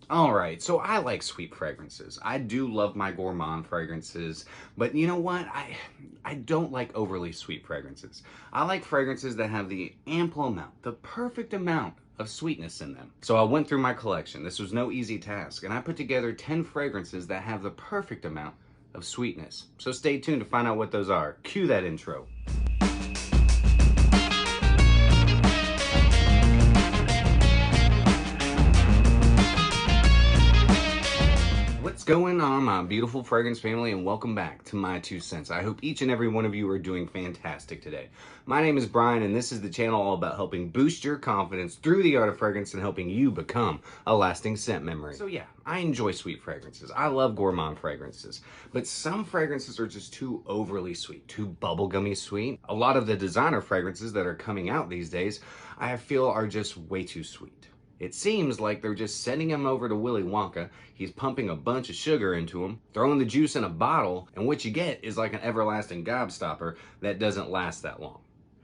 Alright, so I like sweet fragrances. I do love my gourmand fragrances, but you know what? I don't like overly sweet fragrances. I like fragrances that have the ample amount, the perfect amount of sweetness in them. So I went through my collection. This was no easy task, and I put together 10 fragrances that have the perfect amount of sweetness. So stay tuned to find out what those are. Cue that intro. What's going on, my beautiful fragrance family, and welcome back to My2Scents. I hope each and every one of you are doing fantastic today. My name is Brian, and this is the channel all about helping boost your confidence through the art of fragrance and helping you become a lasting scent memory. So yeah, I enjoy sweet fragrances. I love gourmand fragrances, but some fragrances are just too overly sweet, too bubblegummy sweet. A lot of the designer fragrances that are coming out these days, I feel are just way too sweet. It seems like they're just sending him over to Willy Wonka. He's pumping a bunch of sugar into him, throwing the juice in a bottle, and what you get is like an everlasting gobstopper that doesn't last that long.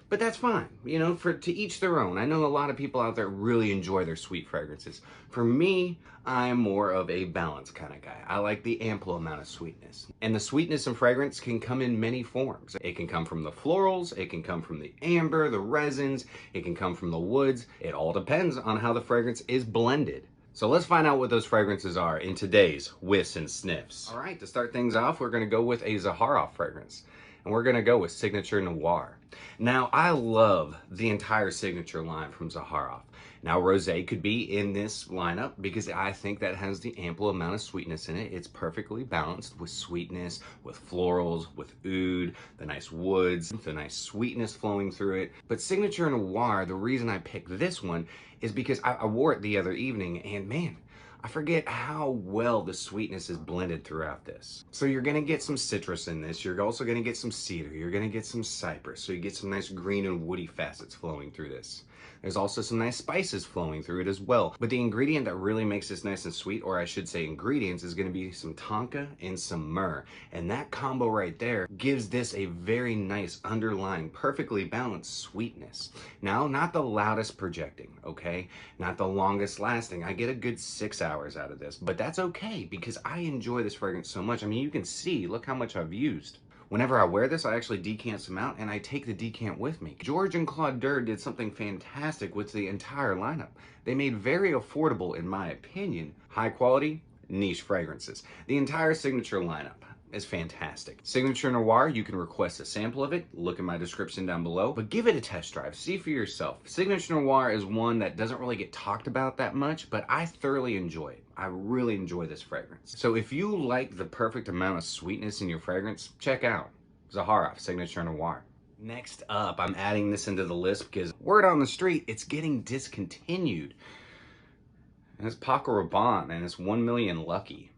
But that's fine, you know, to each their own. I know a lot of people out there really enjoy their sweet fragrances. For me, I'm more of a balanced kind of guy. I like the ample amount of sweetness. And the sweetness in fragrance can come in many forms. It can come from the florals, it can come from the amber, the resins, it can come from the woods. It all depends on how the fragrance is blended. So let's find out what those fragrances are in today's Whiffs and Sniffs. All right, to start things off, we're gonna go with a Zaharoff fragrance. And we're gonna go with Signature Noir. Now, I love the entire Signature line from Zaharoff. Now, Rosé could be in this lineup because I think that has the ample amount of sweetness in it. It's perfectly balanced with sweetness, with florals, with oud, the nice woods, the nice sweetness flowing through it. But Signature Noir, the reason I picked this one is because I wore it the other evening and man, I forget how well the sweetness is blended throughout this. So you're gonna get some citrus in this. You're also gonna get some cedar. You're gonna get some cypress. So you get some nice green and woody facets flowing through this. There's also some nice spices flowing through it as well. But the ingredient that really makes this nice and sweet, or I should say ingredients, is gonna be some tonka and some myrrh. And that combo right there gives this a very nice underlying, perfectly balanced sweetness. Now, not the loudest projecting, okay? Not the longest lasting. I get a good 6 hours out of this, but that's okay because I enjoy this fragrance so much. I mean, you can see, look how much I've used. Whenever I wear this, I actually decant some out and I take the decant with me. George and Claude Durr did something fantastic with the entire lineup. They made very affordable, in my opinion, high quality, niche fragrances. The entire Signature lineup is fantastic. Signature Noir, you can request a sample of it. Look in my description down below, but give it a test drive. See for yourself. Signature Noir is one that doesn't really get talked about that much, but I thoroughly enjoy it. I really enjoy this fragrance. So if you like the perfect amount of sweetness in your fragrance, check out Zaharoff Signature Noir. Next up, I'm adding this into the list because word on the street, it's getting discontinued. And it's PACO RABANNE and it's 1 million Lucky.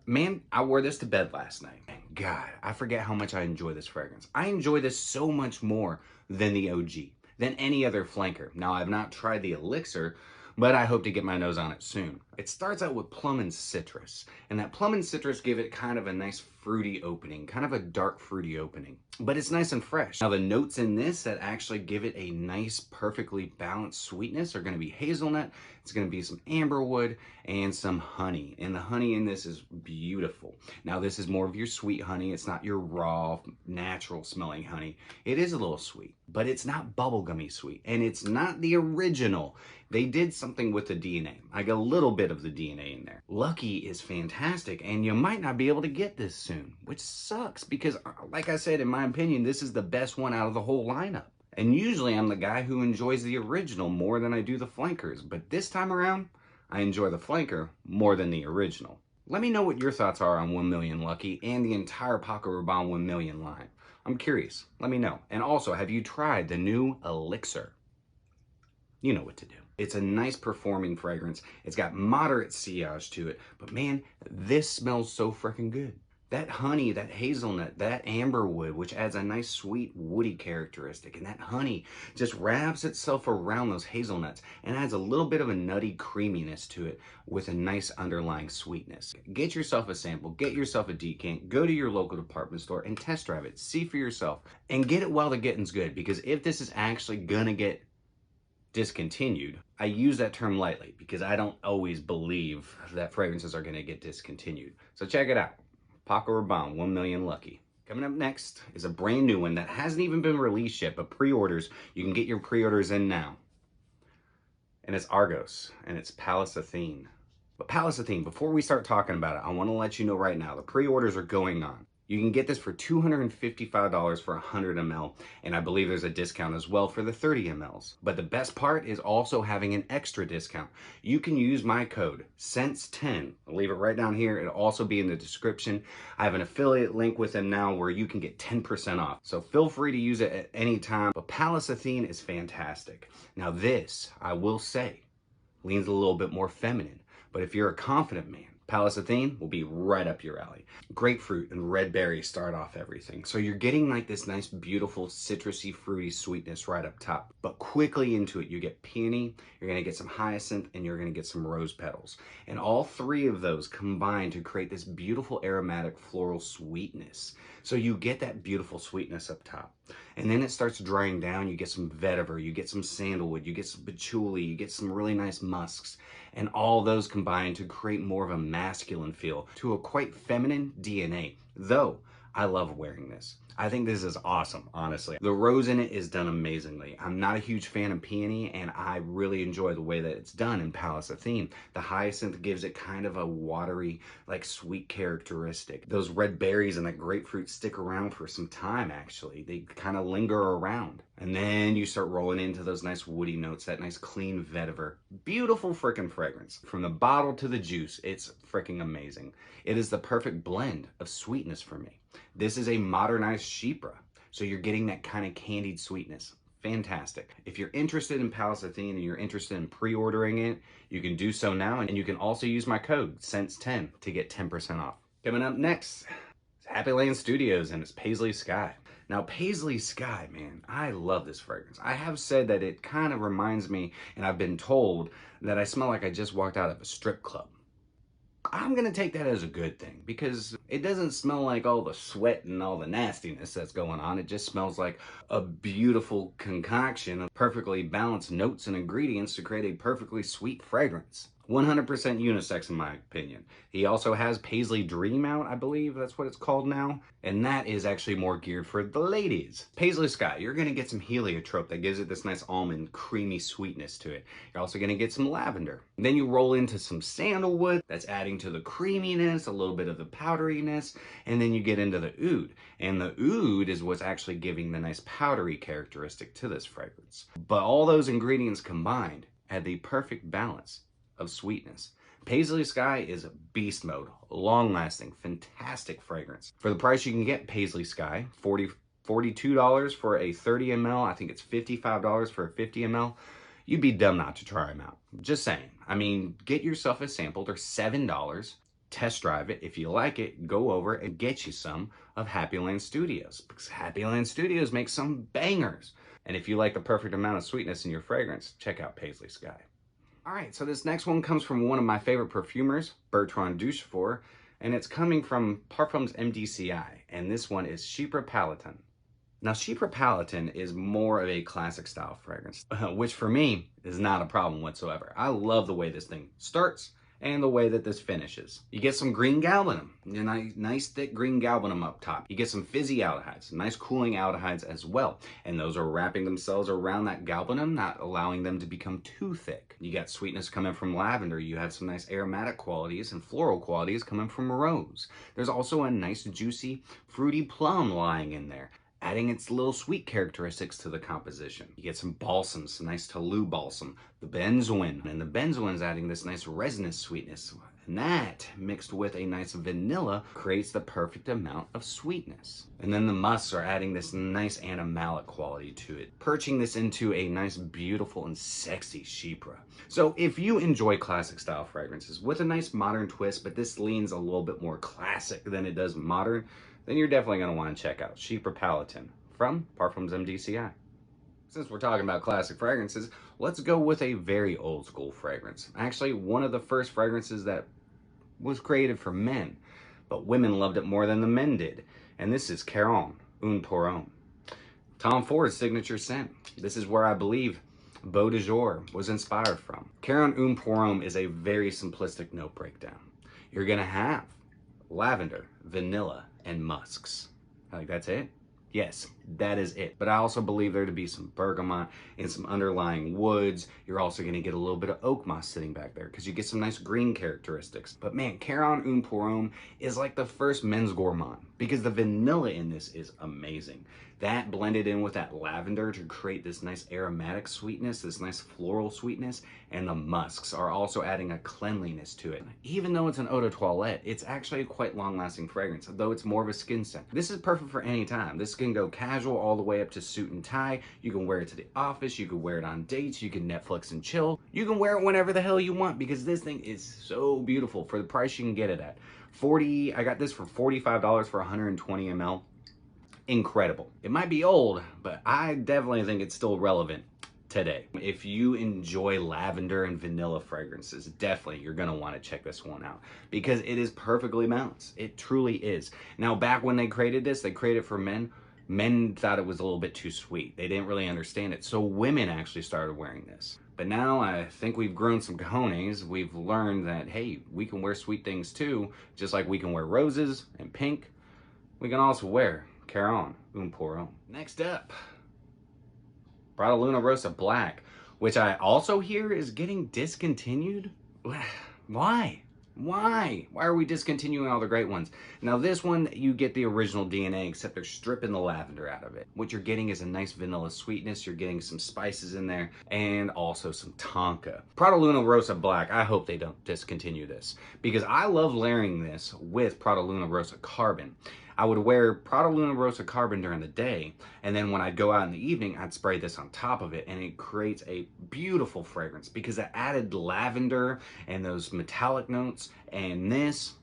Man, I wore this to bed last night. God, I forget how much I enjoy this fragrance. I enjoy this so much more than the OG, than any other flanker. Now, I've not tried the Elixir, but I hope to get my nose on it soon. It starts out with plum and citrus, and that plum and citrus give it kind of a nice fruity opening, kind of a dark fruity opening, but it's nice and fresh. Now, the notes in this that actually give it a nice, perfectly balanced sweetness are gonna be hazelnut, it's gonna be some amberwood, and some honey, and the honey in this is beautiful. Now, this is more of your sweet honey. It's not your raw, natural smelling honey. It is a little sweet, but it's not bubblegummy sweet, and it's not the original. They did something with the DNA. I got a little bit of the DNA in there. Lucky is fantastic, and you might not be able to get this soon, which sucks because, like I said, in my opinion, this is the best one out of the whole lineup. And usually I'm the guy who enjoys the original more than I do the flankers, but this time around, I enjoy the flanker more than the original. Let me know what your thoughts are on 1 million Lucky and the entire PACO RABANNE 1 million line. I'm curious. Let me know. And also, have you tried the new Elixir? You know what to do. It's a nice performing fragrance. It's got moderate sillage to it, but man, this smells so freaking good. That honey, that hazelnut, that amberwood, which adds a nice sweet woody characteristic, and that honey just wraps itself around those hazelnuts and adds a little bit of a nutty creaminess to it with a nice underlying sweetness. Get yourself a sample, get yourself a decant, go to your local department store and test drive it, see for yourself, and get it while the getting's good, because if this is actually gonna get discontinued. I use that term lightly because I don't always believe that fragrances are going to get discontinued. So check it out. PACO RABANNE 1 Million Lucky. Coming up next is a brand new one that hasn't even been released yet, but pre-orders, you can get your pre-orders in now. And it's Argos, and it's Pallas Athene. But Pallas Athene, before we start talking about it, I want to let you know right now, the pre-orders are going on. You can get this for $255 for 100 ml, and I believe there's a discount as well for the 30 mls. But the best part is also having an extra discount. You can use my code, SCENTS10. I'll leave it right down here. It'll also be in the description. I have an affiliate link with them now where you can get 10% off. So feel free to use it at any time. But Pallas Athene is fantastic. Now this, I will say, leans a little bit more feminine. But if you're a confident man, Pallas Athene will be right up your alley. Grapefruit and red berry start off everything. So you're getting like this nice, beautiful, citrusy, fruity sweetness right up top. But quickly into it, you get peony, you're gonna get some hyacinth, and you're gonna get some rose petals. And all three of those combine to create this beautiful aromatic floral sweetness. So you get that beautiful sweetness up top. And then it starts drying down, you get some vetiver, you get some sandalwood, you get some patchouli, you get some really nice musks. And all those combine to create more of a masculine feel to a quite feminine DNA. Though, I love wearing this. I think this is awesome, honestly. The rose in it is done amazingly. I'm not a huge fan of peony, and I really enjoy the way that it's done in Pallas Athene. The hyacinth gives it kind of a watery, like sweet characteristic. Those red berries and that grapefruit stick around for some time, actually. They kind of linger around. And then you start rolling into those nice woody notes, that nice clean vetiver. Beautiful freaking fragrance. From the bottle to the juice, it's freaking amazing. It is the perfect blend of sweetness for me. This is a modernized CHYPRE, so you're getting that kind of candied sweetness. Fantastic. If you're interested in Pallas Athene and you're interested in pre-ordering it, you can do so now, and you can also use my code SCENTS10 to get 10% off. Coming up next, it's HAPPYLAND Studios and it's Paisley Sky. Now, Paisley Sky, man, I love this fragrance. I have said that it kind of reminds me, and I've been told, that I smell like I just walked out of a strip club. I'm gonna take that as a good thing because it doesn't smell like all the sweat and all the nastiness that's going on. It just smells like a beautiful concoction of perfectly balanced notes and ingredients to create a perfectly sweet fragrance. 100% unisex in my opinion. He also has Paisley Dream out, I believe that's what it's called now, and that is actually more geared for the ladies. Paisley Sky, you're gonna get some heliotrope that gives it this nice almond creamy sweetness to it. You're also gonna get some lavender. And then you roll into some sandalwood that's adding to the creaminess, a little bit of the powderiness, and then you get into the oud. And the oud is what's actually giving the nice powdery characteristic to this fragrance. But all those ingredients combined add the perfect balance of sweetness. Paisley Sky is beast mode, long-lasting, fantastic fragrance. For the price you can get Paisley Sky, $42 for a 30 ml, I think it's $55 for a 50 ml. You'd be dumb not to try them out. Just saying. I mean, get yourself a sample. They're $7. Test drive it. If you like it, go over and get you some of HAPPYLAND Studios, because HAPPYLAND Studios makes some bangers. And if you like the perfect amount of sweetness in your fragrance, check out Paisley Sky. All right, so this next one comes from one of my favorite perfumers, Bertrand Duchefort, and it's coming from Parfums MDCI, and this one is CHYPRE PALATIN. Now, CHYPRE PALATIN is more of a classic style fragrance, which for me is not a problem whatsoever. I love the way this thing starts and the way that this finishes. You get some green galbanum, nice thick green galbanum up top. You get some fizzy aldehydes, nice cooling aldehydes as well. And those are wrapping themselves around that galbanum, not allowing them to become too thick. You got sweetness coming from lavender. You have some nice aromatic qualities and floral qualities coming from rose. There's also a nice juicy fruity plum lying in there, adding its little sweet characteristics to the composition. You get some balsams, some nice Toulouse balsam, the benzoin, and the benzoin's adding this nice resinous sweetness. And that, mixed with a nice vanilla, creates the perfect amount of sweetness. And then the musks are adding this nice animalic quality to it, perching this into a nice, beautiful, and sexy CHYPRE. So if you enjoy classic style fragrances with a nice modern twist, but this leans a little bit more classic than it does modern, then you're definitely going to want to check out CHYPRE PALATIN from Parfums MDCI. Since we're talking about classic fragrances, let's go with a very old school fragrance. Actually, one of the first fragrances that was created for men, but women loved it more than the men did. And this is Caron Un Pour Homme, Tom Ford's signature scent. This is where I believe Beau de Jour was inspired from. Caron Un Pour Homme is a very simplistic note breakdown. You're gonna have lavender, vanilla, and musks. Like, that's it? Yes, that is it. But I also believe there to be some bergamot and some underlying woods. You're also going to get a little bit of oak moss sitting back there because you get some nice green characteristics. But man, Caron Un Pour Homme is like the first men's gourmand because the vanilla in this is amazing. That blended in with that lavender to create this nice aromatic sweetness, this nice floral sweetness, and the musks are also adding a cleanliness to it. Even though it's an eau de toilette, it's actually a quite long-lasting fragrance, though it's more of a skin scent. This is perfect for any time. This can go casual all the way up to suit and tie. You can wear it to the office, you can wear it on dates, you can Netflix and chill. You can wear it whenever the hell you want because this thing is so beautiful for the price you can get it at. I got this for $45 for 120 ml. Incredible. It might be old, but I definitely think it's still relevant today. If you enjoy lavender and vanilla fragrances, definitely you're gonna want to check this one out because it is perfectly balanced. It truly is. Now, back when they created this, they created it for men. Men thought it was a little bit too sweet. They didn't really understand it. So women actually started wearing this. But now I think we've grown some cojones. We've learned that, hey, we can wear sweet things too, just like we can wear roses and pink. We can also wear Caron Un Pour Homme. Next up, Prada Luna Rosa Black, which I also hear is getting discontinued. Why? Why are we discontinuing all the great ones? Now this one, you get the original DNA, except they're stripping the lavender out of it. What you're getting is a nice vanilla sweetness. You're getting some spices in there and also some tonka. Prada Luna Rosa Black, I hope they don't discontinue this because I love layering this with Prada Luna Rosa Carbon. I would wear Prada Luna Rosa Carbon during the day, and then when I'd go out in the evening, I'd spray this on top of it, and it creates a beautiful fragrance because it added lavender and those metallic notes, and this,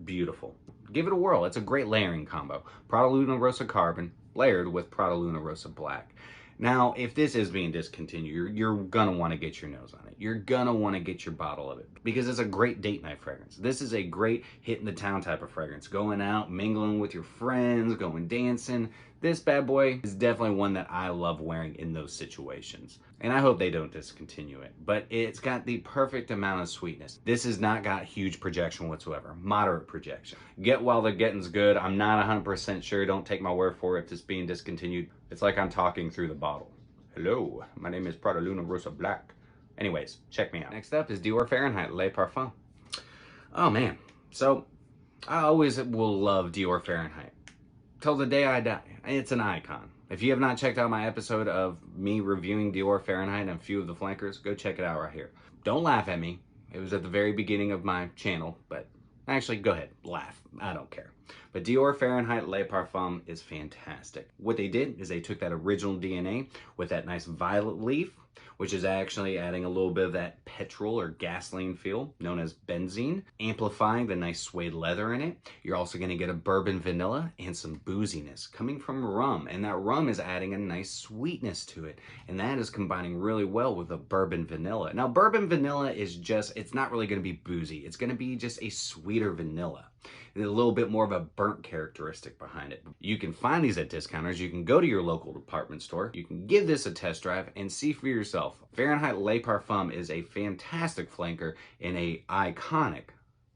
beautiful. Give it a whirl. It's a great layering combo. Prada Luna Rosa Carbon layered with Prada Luna Rosa Black. Now, if this is being discontinued, you're gonna want to get your nose on it. You're gonna want to get your bottle of it because it's a great date night fragrance. This is a great hit in the town type of fragrance. Going out, mingling with your friends, going dancing. This bad boy is definitely one that I love wearing in those situations. And I hope they don't discontinue it, but it's got the perfect amount of sweetness. This has not got huge projection whatsoever, moderate projection. Get while the getting's good. I'm not 100% sure. Don't take my word for it if it's being discontinued. It's like I'm talking through the bottle. Hello, my name is Prada Luna Rosa Black. Anyways, check me out. Next up is DIOR Fahrenheit Le Parfum. Oh man, so I always will love DIOR Fahrenheit. Till the day I die. It's an icon. If you have not checked out my episode of me reviewing DIOR Fahrenheit and a few of the flankers, go check it out right here. Don't laugh at me. It was at the very beginning of my channel, but actually go ahead, laugh. I don't care. But DIOR Fahrenheit Le Parfum is fantastic. What they did is they took that original DNA with that nice violet leaf, which is actually adding a little bit of that petrol or gasoline feel known as benzene, amplifying the nice suede leather in it. You're also going to get a bourbon vanilla and some booziness coming from rum, and that rum is adding a nice sweetness to it, and that is combining really well with the bourbon vanilla. Now bourbon vanilla is just, it's not really going to be boozy. It's going to be just a sweeter vanilla. There's a little bit more of a burnt characteristic behind it. You can find these at discounters. You can go to your local department store. You can give this a test drive and see for yourself. Fahrenheit Le Parfum is a fantastic flanker in a iconic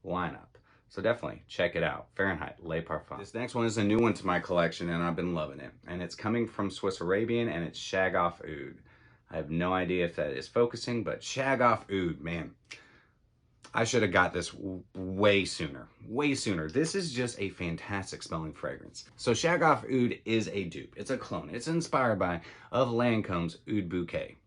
lineup. So definitely check it out. Fahrenheit Le Parfum. This next one is a new one to my collection and I've been loving it. And it's coming from Swiss Arabian and it's SHAGHAF Oud. I have no idea if that is focusing, but SHAGHAF Oud, man. I should have got this way sooner. This is just a fantastic smelling fragrance. So SHAGHAF Oud is a dupe. It's a clone. It's inspired by of Lancome's Oud Bouquet.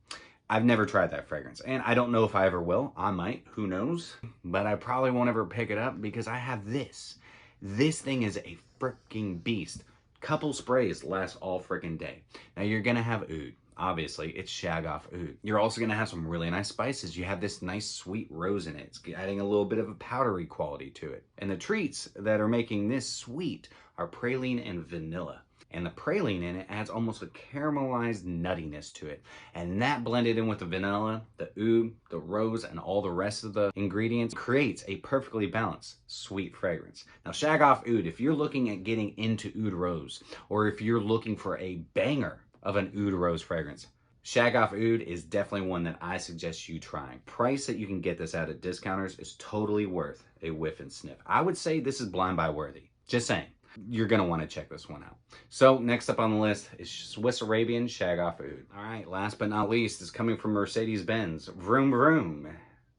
I've never tried that fragrance, and I don't know if I ever will. I might, who knows? But I probably won't ever pick it up because I have this. This thing is a freaking beast. Couple sprays last all freaking day. Now you're gonna have Oud. Obviously, it's SHAGHAF Oud. You're also going to have some really nice spices. You have this nice sweet rose in it. It's adding a little bit of a powdery quality to it. And the treats that are making this sweet are praline and vanilla. And the praline in it adds almost a caramelized nuttiness to it. And that blended in with the vanilla, the oud, the rose, and all the rest of the ingredients creates a perfectly balanced sweet fragrance. Now, SHAGHAF Oud, if you're looking at getting into oud rose, or if you're looking for a banger of an oud rose fragrance, SHAGHAF Oud is definitely one that I suggest you trying. Price that you can get this out at discounters is totally worth a whiff and sniff. I would say this is blind buy worthy. Just saying. You're going to want to check this one out. So next up on the list is Swiss Arabian SHAGHAF Oud. All right, last but not least is coming from Mercedes-Benz. Vroom Vroom.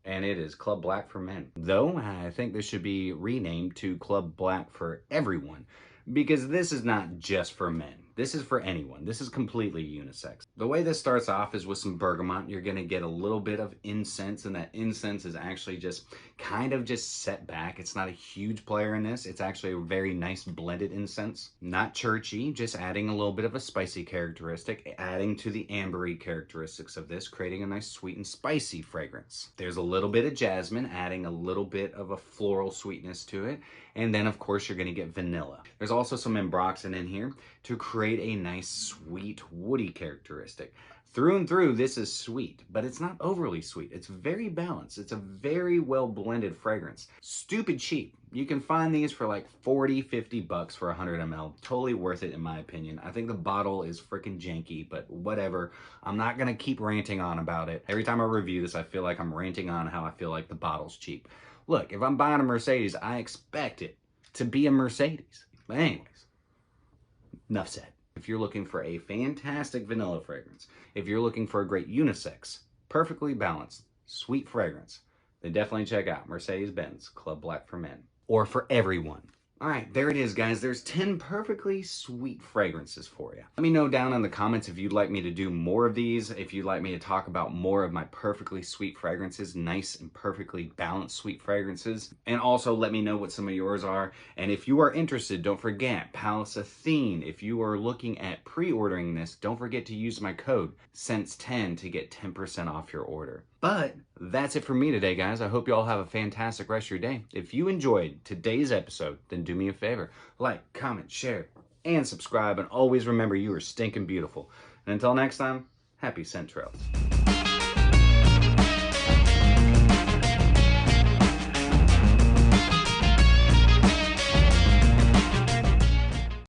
And it is Club Black for men. Though I think this should be renamed to Club Black for everyone, because this is not just for men. This is for anyone. This is completely unisex. The way this starts off is with some bergamot. You're gonna get a little bit of incense, and that incense is actually just kind of just set back. It's not a huge player in this. It's actually a very nice blended incense. Not churchy, just adding a little bit of a spicy characteristic, adding to the ambery characteristics of this, creating a nice sweet and spicy fragrance. There's a little bit of jasmine, adding a little bit of a floral sweetness to it. And then of course you're gonna get vanilla. There's also some ambroxan in here to create a nice sweet woody characteristic. Through and through, this is sweet, but it's not overly sweet. It's very balanced. It's a very well blended fragrance. Stupid cheap. You can find these for like 40, 50 bucks for 100 ml. Totally worth it in my opinion. I think the bottle is freaking janky, but whatever. I'm not gonna keep ranting on about it. Every time I review this, I feel like I'm ranting on how I feel like the bottle's cheap. Look, if I'm buying a Mercedes, I expect it to be a Mercedes. But anyways, enough said. If you're looking for a fantastic vanilla fragrance, if you're looking for a great unisex, perfectly balanced, sweet fragrance, then definitely check out Mercedes-Benz Club Black for men. Or for everyone. All right, there it is, guys. There's 10 perfectly sweet fragrances for you. Let me know down in the comments if you'd like me to do more of these, if you'd like me to talk about more of my perfectly sweet fragrances, nice and perfectly balanced sweet fragrances. And also let me know what some of yours are. And if you are interested, don't forget, Pallas Athene. If you are looking at pre-ordering this, don't forget to use my code SCENTS10 to get 10% off your order. But that's it for me today, guys. I hope you all have a fantastic rest of your day. If you enjoyed today's episode, then do me a favor. Like, comment, share, and subscribe. And always remember, you are stinking beautiful. And until next time, happy scent trails.